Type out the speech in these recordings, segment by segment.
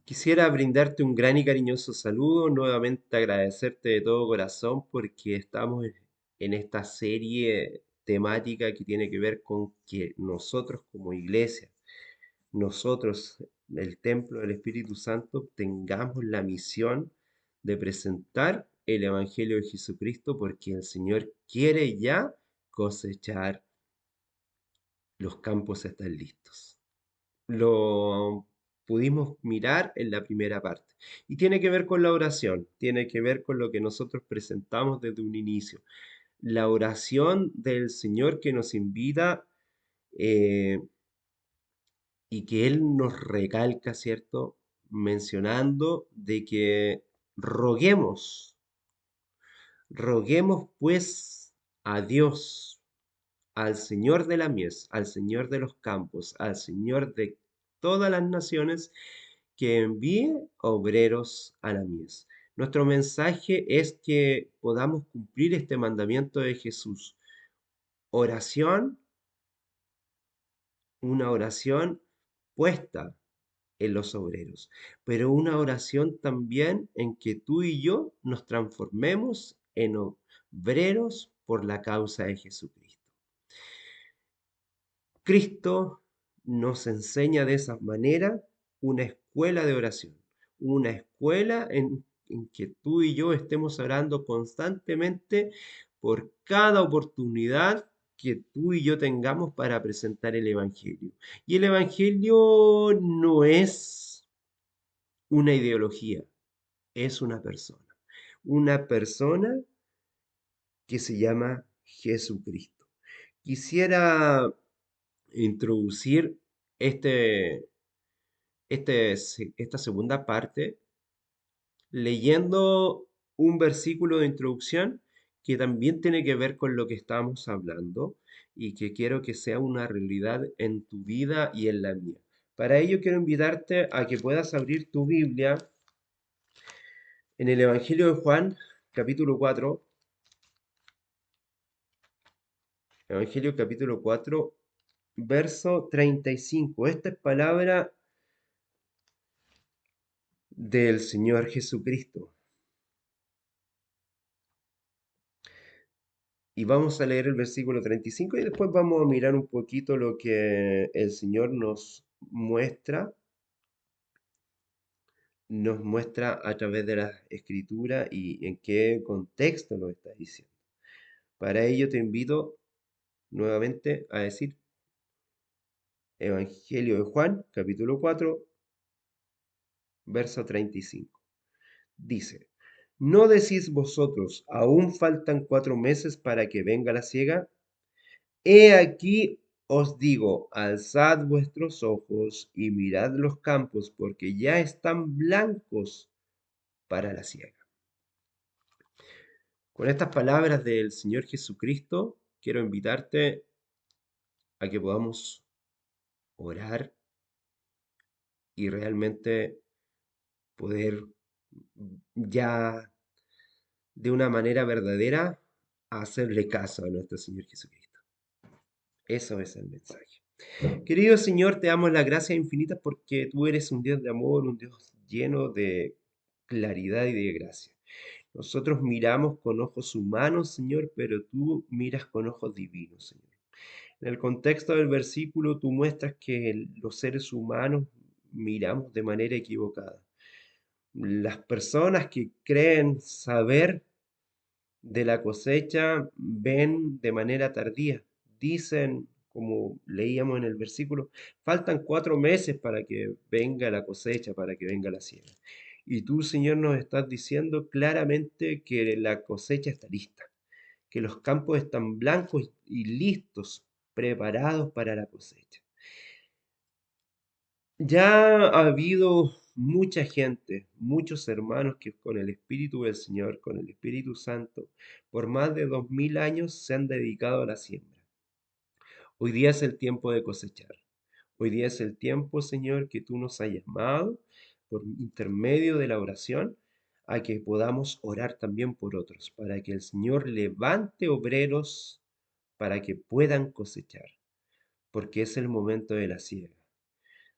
Quisiera brindarte un gran y cariñoso saludo, nuevamente agradecerte de todo corazón porque estamos en esta serie temática que tiene que ver con que nosotros como iglesia, nosotros, el templo del Espíritu Santo, tengamos la misión de presentar el Evangelio de Jesucristo porque el Señor quiere ya cosechar, los campos están listos. Lo pudimos mirar en la primera parte. Y tiene que ver con la oración, tiene que ver con lo que nosotros presentamos desde un inicio. La oración del Señor que nos invita eh, y que Él nos recalca, ¿cierto? Mencionando de que roguemos, roguemos pues a Dios, al Señor de la mies, al Señor de los campos, al Señor de todas las naciones, que envíe obreros a la mies. Nuestro mensaje es que podamos cumplir este mandamiento de Jesús. Oración, una oración puesta en los obreros, pero una oración también en que tú y yo nos transformemos en obreros por la causa de Jesucristo. Cristo nos enseña de esa manera una escuela de oración, una escuela en que tú y yo estemos orando constantemente por cada oportunidad que tú y yo tengamos para presentar el Evangelio. Y el Evangelio no es una ideología, es una persona que se llama Jesucristo. Quisiera introducir este, esta segunda parte leyendo un versículo de introducción que también tiene que ver con lo que estamos hablando y que quiero que sea una realidad en tu vida y en la mía. Para ello quiero invitarte a que puedas abrir tu Biblia en el Evangelio de Juan, capítulo 4, Evangelio capítulo 4, verso 35. Esta es palabra del Señor Jesucristo. Y vamos a leer el versículo 35 y después vamos a mirar un poquito lo que el Señor nos muestra a través de la escritura y en qué contexto lo está diciendo. Para ello te invito nuevamente a decir Evangelio de Juan, capítulo 4, verso 35. Dice, ¿no decís vosotros, aún faltan 4 meses para que venga la siega? He aquí os digo, alzad vuestros ojos y mirad los campos, porque ya están blancos para la siega. Con estas palabras del Señor Jesucristo, quiero invitarte a que podamos orar y realmente poder ya de una manera verdadera hacerle caso a nuestro Señor Jesucristo. Eso es el mensaje. Querido Señor, te damos las gracias infinitas porque tú eres un Dios de amor, un Dios lleno de claridad y de gracia. Nosotros miramos con ojos humanos, Señor, pero tú miras con ojos divinos, Señor. En el contexto del versículo, tú muestras que los seres humanos miramos de manera equivocada. Las personas que creen saber de la cosecha ven de manera tardía. Dicen, como leíamos en el versículo, faltan 4 meses para que venga la cosecha, para que venga la siega. Y tú, Señor, nos estás diciendo claramente que la cosecha está lista, que los campos están blancos y listos, preparados para la cosecha. Ya ha habido mucha gente, muchos hermanos que con el Espíritu del Señor, con el Espíritu Santo, por más de 2000 años se han dedicado a la siembra. Hoy día es el tiempo de cosechar. Hoy día es el tiempo, Señor, que tú nos has llamado por intermedio de la oración a que podamos orar también por otros, para que el Señor levante obreros para que puedan cosechar, porque es el momento de la siega.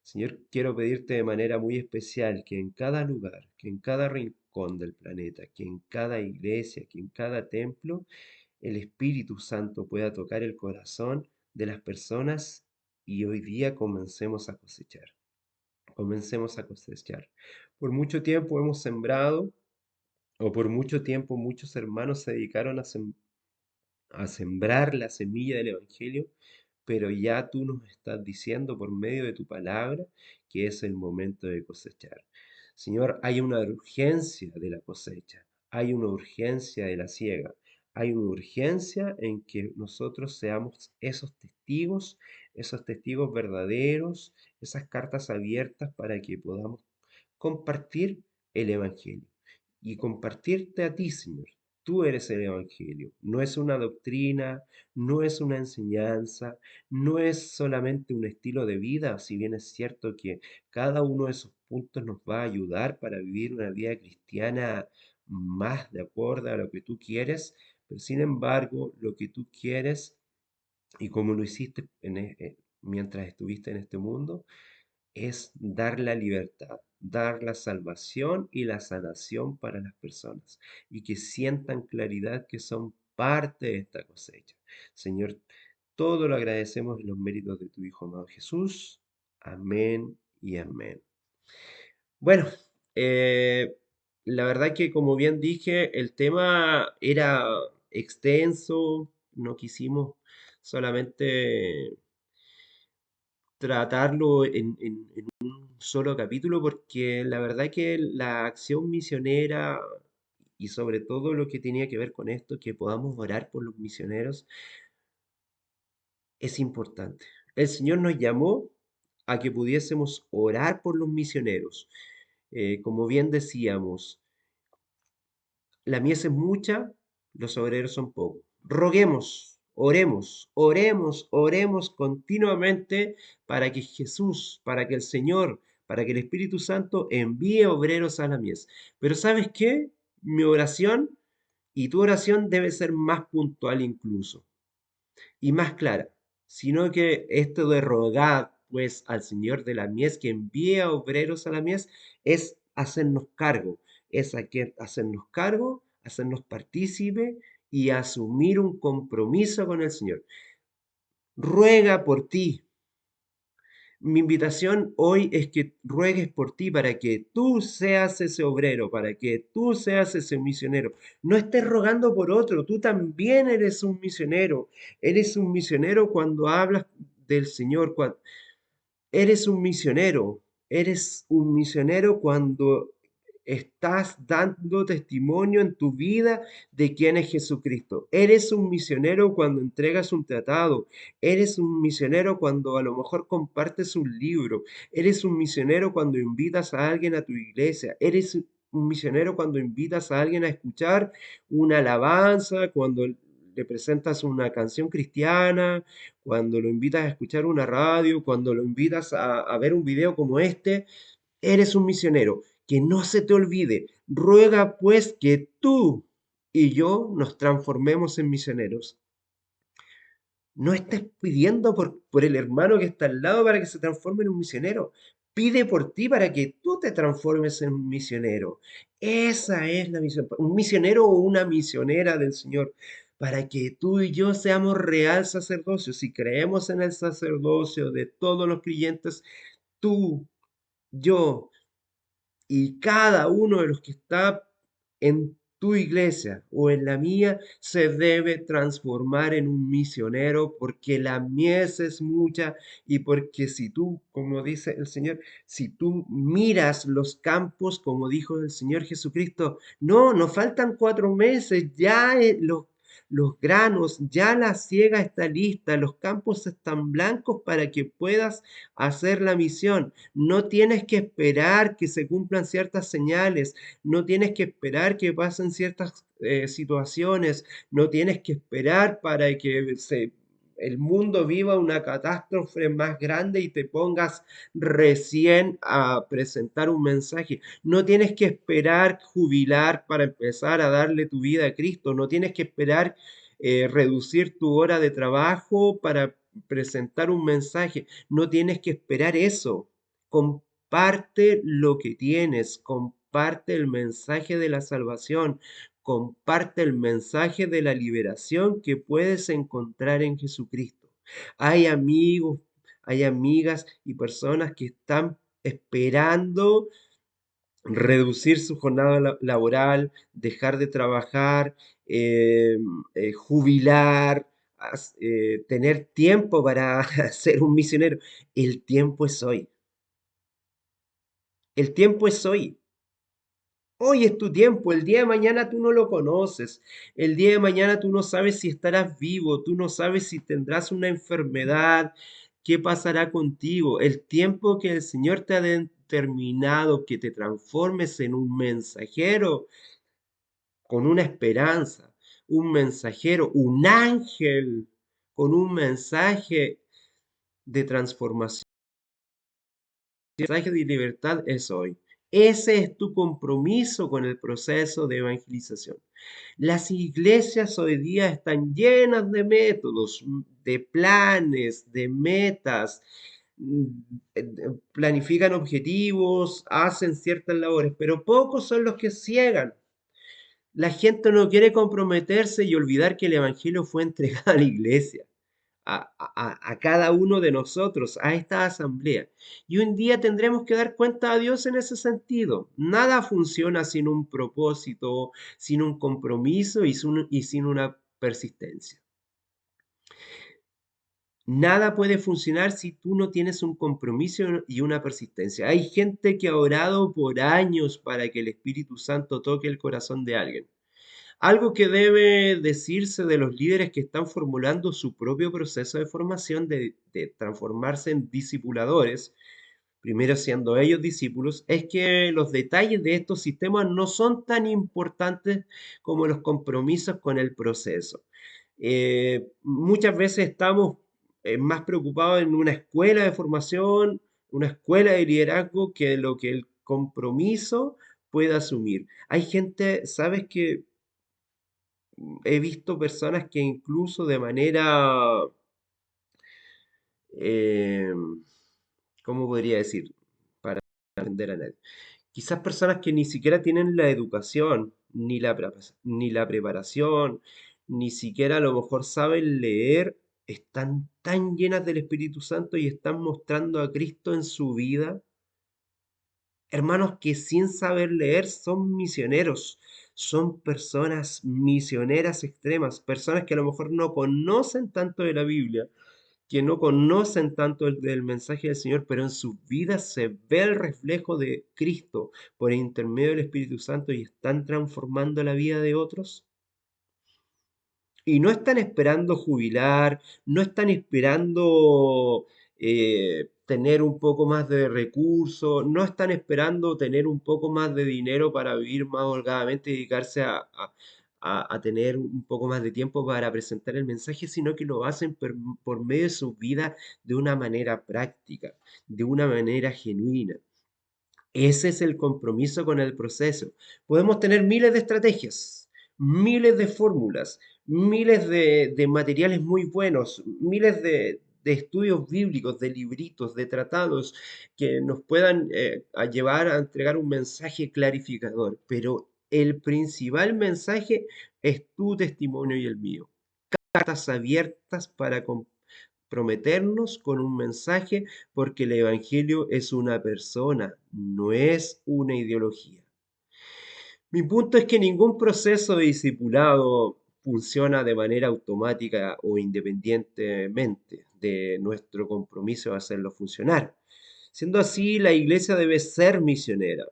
Señor, quiero pedirte de manera muy especial que en cada lugar, que en cada rincón del planeta, que en cada iglesia, que en cada templo, el Espíritu Santo pueda tocar el corazón de las personas y hoy día comencemos a cosechar. Comencemos a cosechar. Por mucho tiempo hemos sembrado, o por mucho tiempo muchos hermanos se dedicaron a sembrar la semilla del Evangelio, pero ya tú nos estás diciendo por medio de tu palabra que es el momento de cosechar. Señor, hay una urgencia de la cosecha, hay una urgencia de la siega, hay una urgencia en que nosotros seamos esos testigos verdaderos, esas cartas abiertas para que podamos compartir el Evangelio y compartirte a ti, Señor. Tú eres el Evangelio. No es una doctrina, no es una enseñanza, no es solamente un estilo de vida, si bien es cierto que cada uno de esos puntos nos va a ayudar para vivir una vida cristiana más de acuerdo a lo que tú quieres, pero sin embargo, lo que tú quieres y como lo hiciste mientras estuviste en este mundo, es dar la libertad, dar la salvación y la sanación para las personas y que sientan claridad que son parte de esta cosecha. Señor, todo lo agradecemos en los méritos de tu Hijo amado Jesús. Amén y amén. Bueno, eh, la verdad que como bien dije, el tema era extenso, no quisimos solamente tratarlo en un solo capítulo porque la verdad que la acción misionera y sobre todo lo que tenía que ver con esto, que podamos orar por los misioneros, es importante. El Señor nos llamó a que pudiésemos orar por los misioneros. Como bien decíamos, la mies es mucha, los obreros son pocos. Roguemos, oremos, oremos, oremos continuamente para que Jesús, para que el Señor, para que el Espíritu Santo envíe obreros a la mies. Pero ¿sabes qué? Mi oración y tu oración debe ser más puntual incluso y más clara, sino que esto de rogar pues al Señor de la mies que envíe a obreros a la mies es hacernos cargo, hacernos cargo, hacernos partícipe y asumir un compromiso con el Señor. Ruega por ti, mi invitación hoy es que ruegues por ti para que tú seas ese obrero, para que tú seas ese misionero. No estés rogando por otro, tú también eres un misionero. Eres un misionero cuando hablas del Señor, eres un misionero cuando estás dando testimonio en tu vida de quién es Jesucristo. Eres un misionero cuando entregas un tratado. Eres un misionero cuando a lo mejor compartes un libro. Eres un misionero cuando invitas a alguien a tu iglesia. Eres un misionero cuando invitas a alguien a escuchar una alabanza, cuando le presentas una canción cristiana, cuando lo invitas a escuchar una radio, cuando lo invitas a ver un video como este, eres un misionero. Que no se te olvide. Ruega pues que tú y yo nos transformemos en misioneros. No estés pidiendo por el hermano que está al lado para que se transforme en un misionero. Pide por ti para que tú te transformes en un misionero. Esa es la misión. Un misionero o una misionera del Señor. Para que tú y yo seamos real sacerdocio. Si creemos en el sacerdocio de todos los creyentes, tú, yo, y cada uno de los que está en tu iglesia o en la mía se debe transformar en un misionero porque la mies es mucha y porque si tú, como dice el Señor, si tú miras los campos, como dijo el Señor Jesucristo, no, nos faltan 4 meses, ya los granos, ya la siega está lista, los campos están blancos para que puedas hacer la misión. No tienes que esperar que se cumplan ciertas señales, no tienes que esperar que pasen ciertas situaciones, no tienes que esperar para que el mundo viva una catástrofe más grande y te pongas recién a presentar un mensaje. No tienes que esperar jubilar para empezar a darle tu vida a Cristo. No tienes que esperar reducir tu hora de trabajo para presentar un mensaje. No tienes que esperar eso. Comparte lo que tienes, comparte el mensaje de la salvación, comparte el mensaje de la liberación que puedes encontrar en Jesucristo. Hay amigos, hay amigas y personas que están esperando reducir su jornada laboral, dejar de trabajar, eh, jubilar, tener tiempo para ser un misionero. El tiempo es hoy. El tiempo es hoy. Hoy es tu tiempo, el día de mañana tú no lo conoces, el día de mañana tú no sabes si estarás vivo, tú no sabes si tendrás una enfermedad, qué pasará contigo. El tiempo que el Señor te ha determinado que te transformes en un mensajero con una esperanza, un mensajero, un ángel con un mensaje de transformación, un mensaje de libertad es hoy. Ese es tu compromiso con el proceso de evangelización. Las iglesias hoy día están llenas de métodos, de planes, de metas, mm, planifican objetivos, hacen ciertas labores, pero pocos son los que ciegan. La gente no quiere comprometerse y olvidar que el Evangelio fue entregado a la iglesia, a cada uno de nosotros, a esta asamblea. Y un día tendremos que dar cuenta a Dios en ese sentido. Nada funciona sin un propósito, sin un compromiso y sin una persistencia. Nada puede funcionar si tú no tienes un compromiso y una persistencia. Hay gente que ha orado por años para que el Espíritu Santo toque el corazón de alguien. Algo que debe decirse de los líderes que están formulando su propio proceso de formación, de transformarse en discipuladores, primero siendo ellos discípulos, es que los detalles de estos sistemas no son tan importantes como los compromisos con el proceso. Muchas veces estamos más preocupados en una escuela de formación, una escuela de liderazgo, que lo que el compromiso pueda asumir. Hay gente, ¿sabes? Que he visto personas que incluso de manera, eh, ¿cómo podría decir? Para entender a nadie. Quizás personas que ni siquiera tienen la educación, ni la preparación, ni siquiera a lo mejor saben leer, están tan llenas del Espíritu Santo y están mostrando a Cristo en su vida. Hermanos que sin saber leer son misioneros, son personas misioneras extremas, personas que a lo mejor no conocen tanto de la Biblia, que no conocen tanto del mensaje del Señor, pero en sus vidas se ve el reflejo de Cristo por intermedio del Espíritu Santo y están transformando la vida de otros. Y no están esperando jubilar, no están esperando tener un poco más de recursos, no están esperando tener un poco más de dinero para vivir más holgadamente y dedicarse a tener un poco más de tiempo para presentar el mensaje, sino que lo hacen por medio de su vida de una manera práctica, de una manera genuina. Ese es el compromiso con el proceso. Podemos tener miles de estrategias, miles de fórmulas, miles de materiales muy buenos, miles de estudios bíblicos, de libritos, de tratados que nos puedan llevar a entregar un mensaje clarificador. Pero el principal mensaje es tu testimonio y el mío. Cartas abiertas para comprometernos con un mensaje, porque el Evangelio es una persona, no es una ideología. Mi punto es que ningún proceso de discipulado funciona de manera automática o independientemente de nuestro compromiso de hacerlo funcionar. Siendo así, la iglesia debe ser misionera,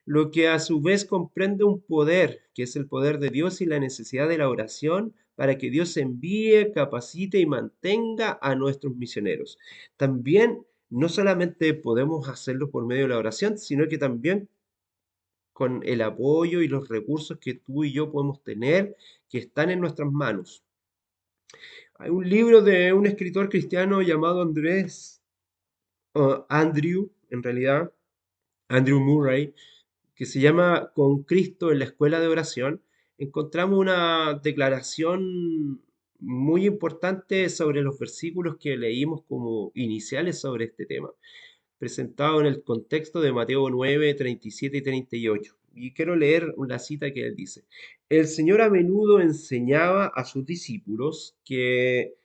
lo que a su vez comprende un poder, que es el poder de Dios y la necesidad de la oración para que Dios envíe, capacite y mantenga a nuestros misioneros. También no solamente podemos hacerlo por medio de la oración, sino que también con el apoyo y los recursos que tú y yo podemos tener, que están en nuestras manos. Hay un libro de un escritor cristiano llamado Andrew, en realidad, Andrew Murray, que se llama Con Cristo en la Escuela de Oración. Encontramos una declaración muy importante sobre los versículos que leímos como iniciales sobre este tema. presentado en el contexto de Mateo 9, 37 y 38. Y quiero leer una cita que él dice. El Señor a menudo enseñaba a sus discípulos que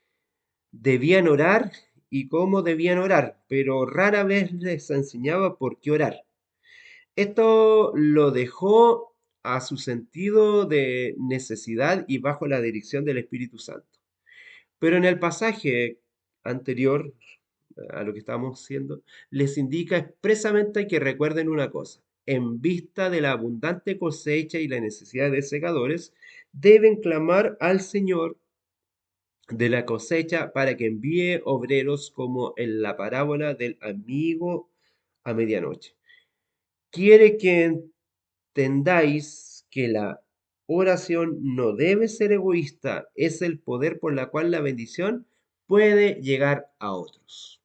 debían orar y cómo debían orar, pero rara vez les enseñaba por qué orar. Esto lo dejó a su sentido de necesidad y bajo la dirección del Espíritu Santo. Pero en el pasaje anterior a lo que estamos haciendo, les indica expresamente que recuerden una cosa. En vista de la abundante cosecha y la necesidad de segadores, deben clamar al Señor de la cosecha para que envíe obreros como en la parábola del amigo a medianoche. Quiere que entendáis que la oración no debe ser egoísta, es el poder por la cual la bendición puede llegar a otros.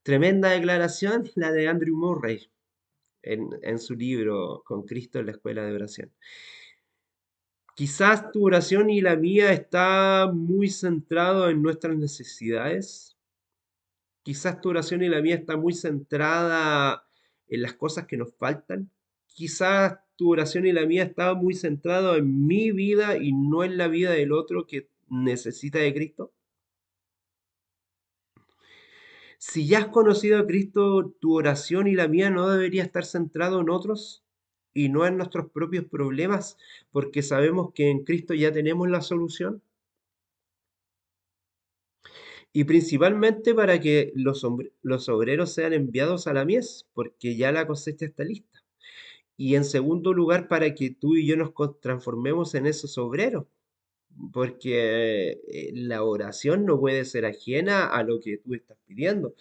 Tremenda declaración la de Andrew Murray en su libro Con Cristo en la Escuela de Oración. Quizás tu oración y la mía está muy centrado en nuestras necesidades. Quizás tu oración y la mía está muy centrada en las cosas que nos faltan. Quizás tu oración y la mía está muy centrado en mi vida y no en la vida del otro que necesita de Cristo. Si ya has conocido a Cristo, tu oración y la mía no debería estar centrado en otros y no en nuestros propios problemas, porque sabemos que en Cristo ya tenemos la solución. Y principalmente para que los obreros sean enviados a la mies, porque ya la cosecha está lista. Y en segundo lugar, para que tú y yo nos transformemos en esos obreros, porque la oración no puede ser ajena a lo que tú estás pidiendo.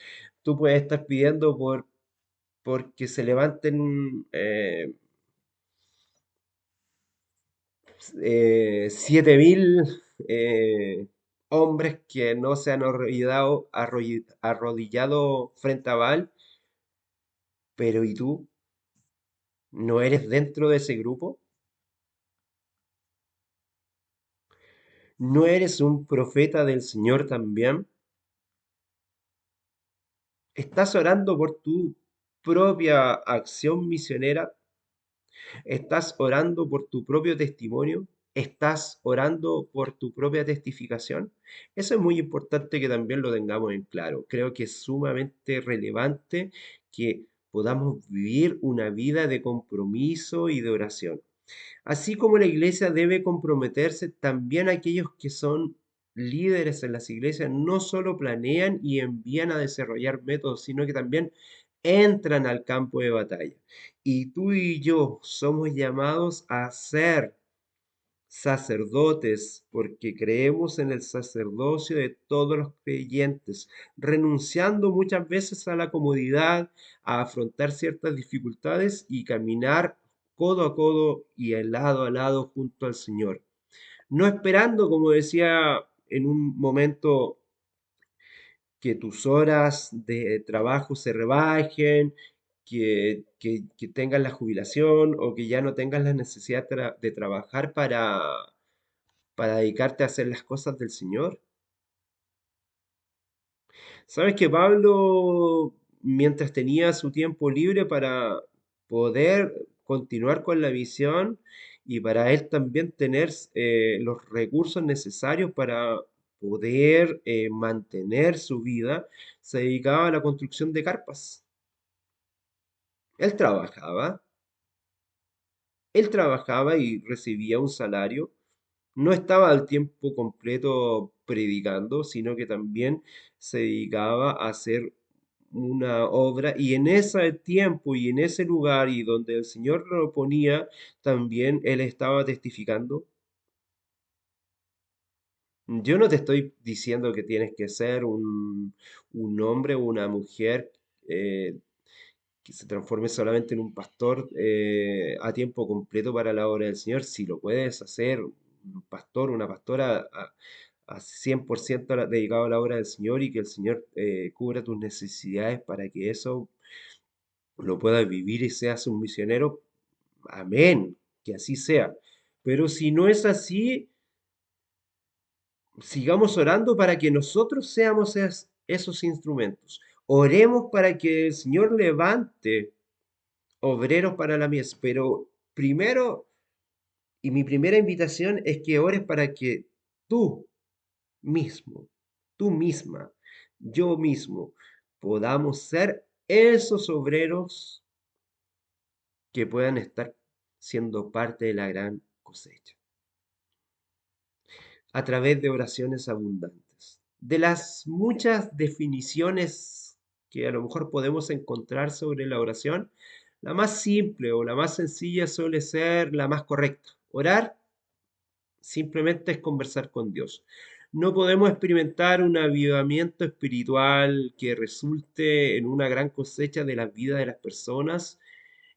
Tú puedes estar pidiendo porque se levanten 7000 hombres que no se han arrodillado frente a Baal, pero ¿y tú? ¿No eres dentro de ese grupo? ¿No eres un profeta del Señor también? ¿Estás orando por tu propia acción misionera? ¿Estás orando por tu propio testimonio? ¿Estás orando por tu propia testificación? Eso es muy importante que también lo tengamos en claro. Creo que es sumamente relevante que podamos vivir una vida de compromiso y de oración. Así como la iglesia debe comprometerse, también aquellos que son líderes en las iglesias no solo planean y envían a desarrollar métodos, sino que también entran al campo de batalla. Y tú y yo somos llamados a ser sacerdotes porque creemos en el sacerdocio de todos los creyentes, renunciando muchas veces a la comodidad, a afrontar ciertas dificultades y caminar codo a codo y lado a lado junto al Señor. No esperando, como decía en un momento, que tus horas de trabajo se rebajen, que tengas la jubilación o que ya no tengas la necesidad de trabajar para dedicarte a hacer las cosas del Señor. Sabes que Pablo, mientras tenía su tiempo libre para poder continuar con la visión y para él también tener los recursos necesarios para poder mantener su vida, se dedicaba a la construcción de carpas. Él trabajaba, él trabajaba y recibía un salario. No estaba al tiempo completo predicando, sino que también se dedicaba a hacer una obra y en ese tiempo y en ese lugar y donde el Señor lo ponía, también él estaba testificando. Yo no te estoy diciendo que tienes que ser un hombre o una mujer eh, que se transforme solamente en un pastor a tiempo completo para la obra del Señor. Si lo puedes hacer, un pastor, una pastora a 100% dedicado a la obra del Señor y que el Señor cubra tus necesidades para que eso lo puedas vivir y seas un misionero, amén, que así sea. Pero si no es así, sigamos orando para que nosotros seamos esos instrumentos. Oremos para que el Señor levante obreros para la mies, pero primero, y mi primera invitación es que ores para que tú mismo, tú misma, yo mismo, podamos ser esos obreros que puedan estar siendo parte de la gran cosecha, a través de oraciones abundantes. De las muchas definiciones que a lo mejor podemos encontrar sobre la oración, la más simple o la más sencilla suele ser la más correcta. Orar simplemente es conversar con Dios. No podemos experimentar un avivamiento espiritual que resulte en una gran cosecha de la vida de las personas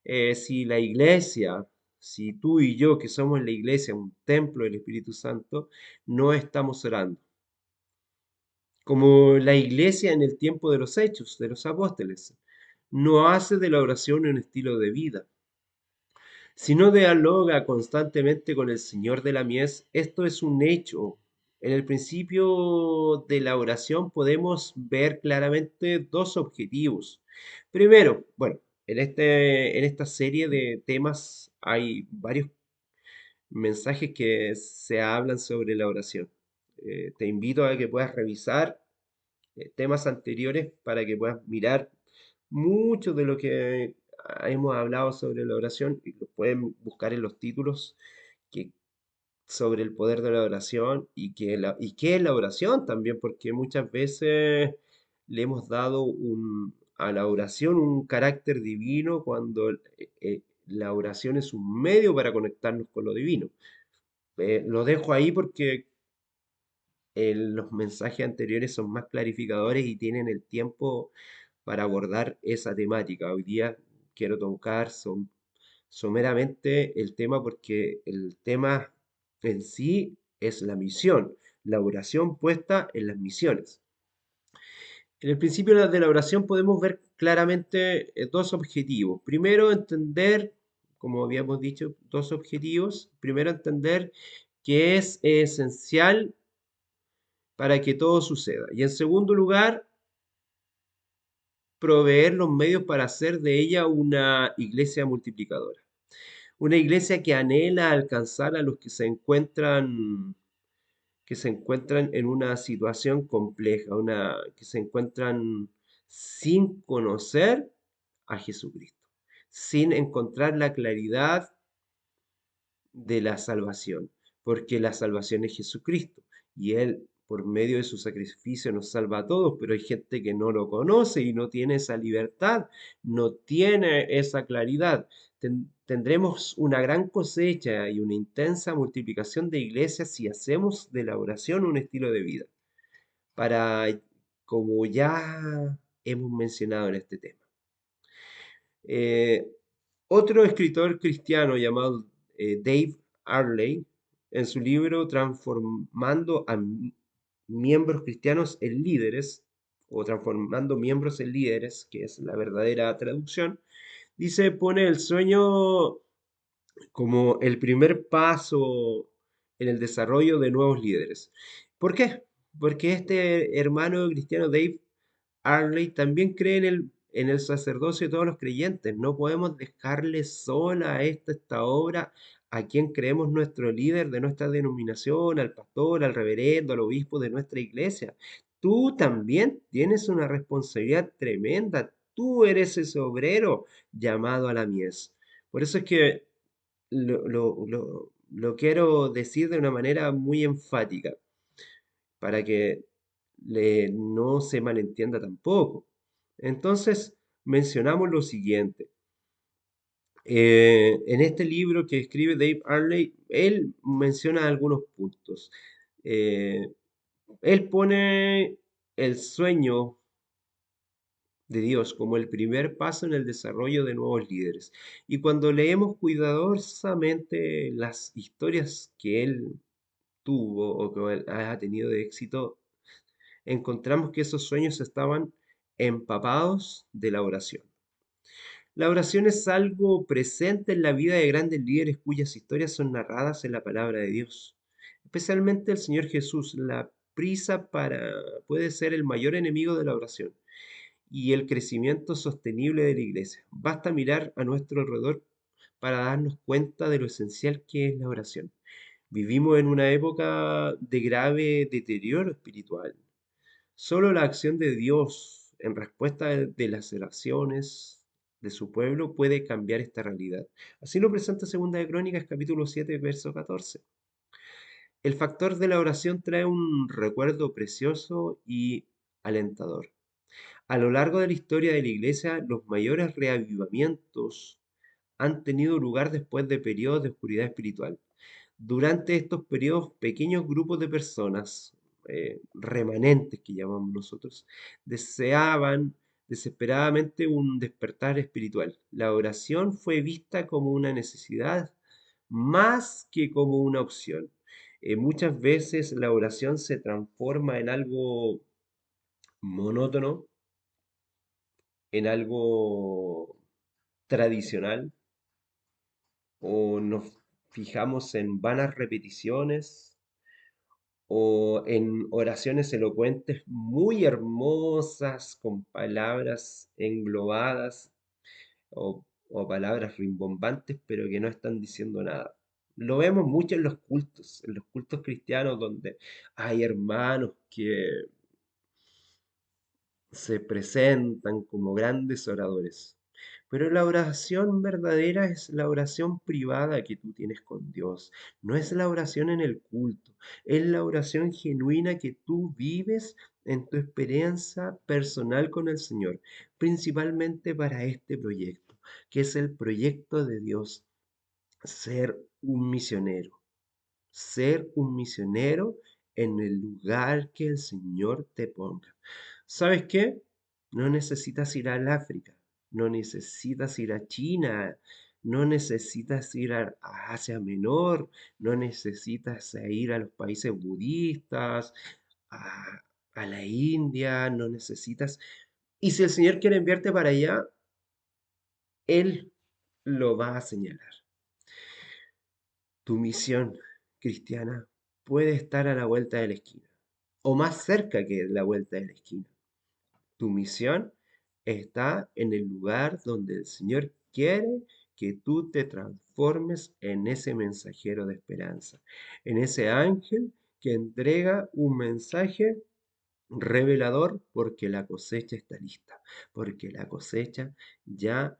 si la iglesia, si tú y yo que somos la iglesia, un templo del Espíritu Santo, no estamos orando. Como la iglesia en el tiempo de los hechos, de los apóstoles, no hace de la oración un estilo de vida. Si no dialoga constantemente con el Señor de la mies, esto es un hecho. En el principio de la oración podemos ver claramente dos objetivos. Primero, bueno, en esta serie de temas hay varios mensajes que se hablan sobre la oración. Te invito a que puedas revisar temas anteriores para que puedas mirar mucho de lo que hemos hablado sobre la oración y lo pueden buscar en los títulos que, sobre el poder de la oración y qué es la oración también, porque muchas veces le hemos dado a la oración un carácter divino cuando la oración es un medio para conectarnos con lo divino. Lo dejo ahí porque los mensajes anteriores son más clarificadores y tienen el tiempo para abordar esa temática. Hoy día quiero tocar someramente el tema porque el tema en sí es la misión, la oración puesta en las misiones. En el principio de la oración podemos ver claramente dos objetivos. Primero, entender, como habíamos dicho, dos objetivos. Primero, entender que es esencial para que todo suceda. Y en segundo lugar, proveer los medios para hacer de ella una iglesia multiplicadora. Una iglesia que anhela alcanzar a los que se encuentran en una situación compleja, que se encuentran sin conocer a Jesucristo, sin encontrar la claridad de la salvación, porque la salvación es Jesucristo y Él por medio de su sacrificio nos salva a todos, pero hay gente que no lo conoce y no tiene esa libertad, no tiene esa claridad. Tendremos una gran cosecha y una intensa multiplicación de iglesias si hacemos de la oración un estilo de vida, para, como ya hemos mencionado en este tema. Eh, Otro escritor cristiano llamado Dave Arley, en su libro Transformando a miembros cristianos en líderes, o transformando miembros en líderes, que es la verdadera traducción, dice, pone el sueño como el primer paso en el desarrollo de nuevos líderes. ¿Por qué? Porque este hermano cristiano Dave Arley también cree en el sacerdocio de todos los creyentes. No podemos dejarle sola a esta obra a quien creemos nuestro líder de nuestra denominación, al pastor, al reverendo, al obispo de nuestra iglesia. Tú también tienes una responsabilidad tremenda. Tú eres ese obrero llamado a la mies. Por eso es que lo quiero decir de una manera muy enfática, para que no se malentienda tampoco. Entonces, mencionamos lo siguiente. En este libro que escribe Dave Arley, él menciona algunos puntos. Eh, Él pone el sueño de Dios como el primer paso en el desarrollo de nuevos líderes. Y cuando leemos cuidadosamente las historias que él tuvo o que él haya tenido de éxito, encontramos que esos sueños estaban empapados de la oración. La oración es algo presente en la vida de grandes líderes cuyas historias son narradas en la palabra de Dios. Especialmente el Señor Jesús. La puede ser el mayor enemigo de la oración y el crecimiento sostenible de la iglesia. Basta mirar a nuestro alrededor para darnos cuenta de lo esencial que es la oración. Vivimos en una época de grave deterioro espiritual. Solo la acción de Dios en respuesta de las oraciones de su pueblo puede cambiar esta realidad. Así lo presenta Segunda de Crónicas, capítulo 7, verso 14. El factor de la oración trae un recuerdo precioso y alentador. A lo largo de la historia de la Iglesia, los mayores reavivamientos han tenido lugar después de periodos de oscuridad espiritual. Durante estos periodos, pequeños grupos de personas, remanentes que llamamos nosotros, deseaban desesperadamente un despertar espiritual. La oración fue vista como una necesidad más que como una opción. Muchas veces la oración se transforma en algo monótono, en algo tradicional, o nos fijamos en vanas repeticiones o en oraciones elocuentes muy hermosas con palabras englobadas o palabras rimbombantes pero que no están diciendo nada. Lo vemos mucho en los cultos cristianos donde hay hermanos que se presentan como grandes oradores. Pero la oración verdadera es la oración privada que tú tienes con Dios. No es la oración en el culto, es la oración genuina que tú vives en tu experiencia personal con el Señor, principalmente para este proyecto, que es el proyecto de Dios, ser un misionero, ser un misionero en el lugar que el Señor te ponga. ¿Sabes qué? No necesitas ir al África, no necesitas ir a China, no necesitas ir a Asia Menor, no necesitas ir a los países budistas, a, a la India, no necesitas. Y si el Señor quiere enviarte para allá, Él lo va a señalar. Tu misión cristiana puede estar a la vuelta de la esquina, o más cerca que la vuelta de la esquina. Tu misión está en el lugar donde el Señor quiere que tú te transformes en ese mensajero de esperanza, en ese ángel que entrega un mensaje revelador porque la cosecha está lista, porque la cosecha ya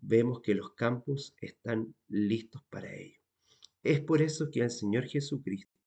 vemos que los campos están listos para ello. Es por eso que el Señor Jesucristo